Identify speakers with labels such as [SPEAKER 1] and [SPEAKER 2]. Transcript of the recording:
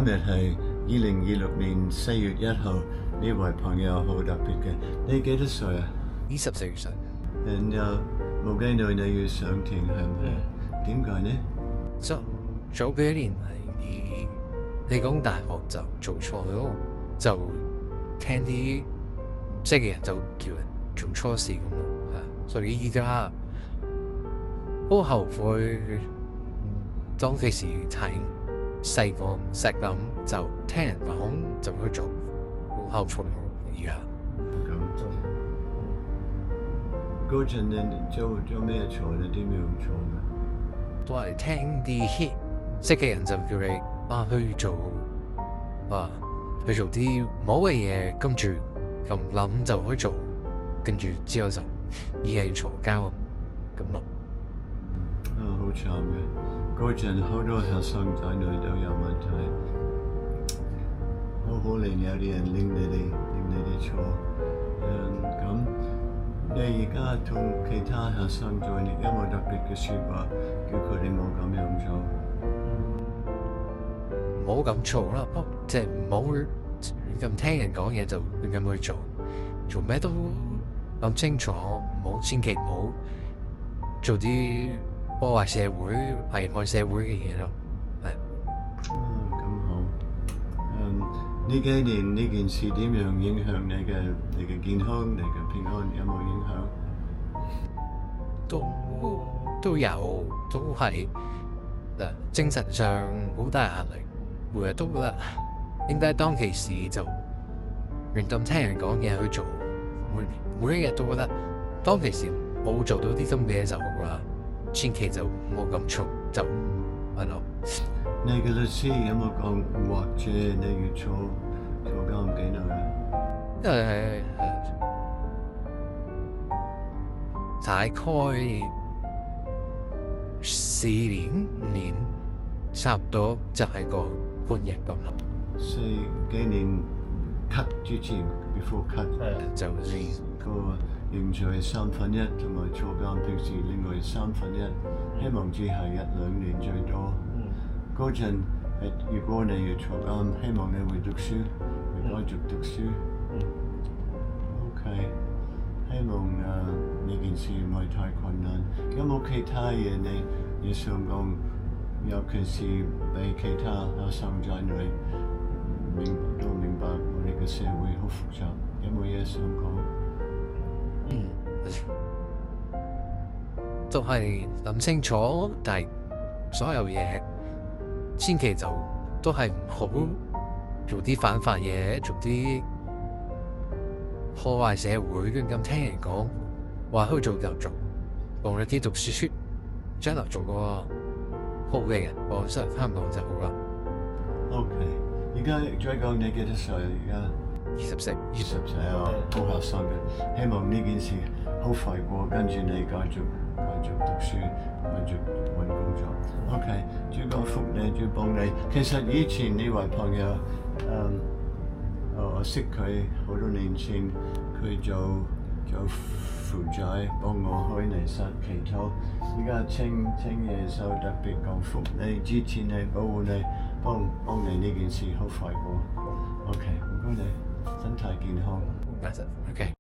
[SPEAKER 1] 今日係2026年4月1號，呢位朋友好特別嘅。你幾多歲啊
[SPEAKER 2] 24歲。
[SPEAKER 1] 冇幾耐你要上庭係咪？點解呢？
[SPEAKER 2] 早幾年理工大學就做錯咗，就聽啲唔識嘅人就叫人做錯事咁咯，所以依家好後悔。當其時太細個唔識咁，就聽人講就去做，好後悔而家。
[SPEAKER 1] 嗰陣你做咩錯？你點樣錯嘅？
[SPEAKER 2] 都係聽啲 hit 識嘅人就叫你去做啲唔好嘅嘢，跟住咁諗就去做，跟住之後就依係嘈交咁咯。
[SPEAKER 1] 好慘嘅，嗰陣好多學生仔女都有問題，好可憐有啲人令你哋錯。咁你而家同其他學生在，你有冇特別嘅説話叫佢哋冇咁樣做？
[SPEAKER 2] 唔好咁做啦，即係唔好咁聽人講嘢就咁去做，做咩都諗清楚，千祈唔好做啲破壞社會、危害社會嘅嘢咯。
[SPEAKER 1] 咁好。呢幾年呢件事點樣影響你嘅健康、你嘅平安？有冇影響？
[SPEAKER 2] 都有，都係精神上好大壓力。每日都覺得應該當其時就亂咁聽人講嘢去做，每一日都覺得當其時冇做到啲咁嘅嘢就好啦，千祈就唔好咁做就係咯。
[SPEAKER 1] 你嘅律師有冇講或者你要坐監幾耐啊？
[SPEAKER 2] 大概4年5年，差唔多就係個判刑咁啦。
[SPEAKER 1] 4幾年 cut 之前 before cut
[SPEAKER 2] 就
[SPEAKER 1] 個刑罪1/3，同埋坐監平時另外1/3，希望只係1-2年最多。嗰陣如果你要坐監，希望你會讀書，會繼續讀書。OK， 希望呢件事唔係太困難。有冇其他嘢你想講？尤其是俾其他學生仔女都明白我哋嘅社會好複雜。有冇嘢想講？
[SPEAKER 2] 都係諗清楚，但係所有嘢千祈就都係唔好做啲犯法嘢，做啲破壞社會。咁聽人講話去做就做，用力啲讀書，將來做個好嘅人，我相信香港就好啦。
[SPEAKER 1] OK， 而家再講你幾多歲？而家
[SPEAKER 2] 20歲
[SPEAKER 1] 啊，好後生嘅。希望呢件事好快過，跟住你繼續讀書，繼續揾工作。OK， 主講福你，主幫你。其實以前呢位朋友，我識佢好多年前，佢做負債，幫我開彌撒祈禱。而家清耶穌特別講福你，支持你，保護你，幫你呢件事好快過。OK，唔該你，身體健康。
[SPEAKER 2] OK。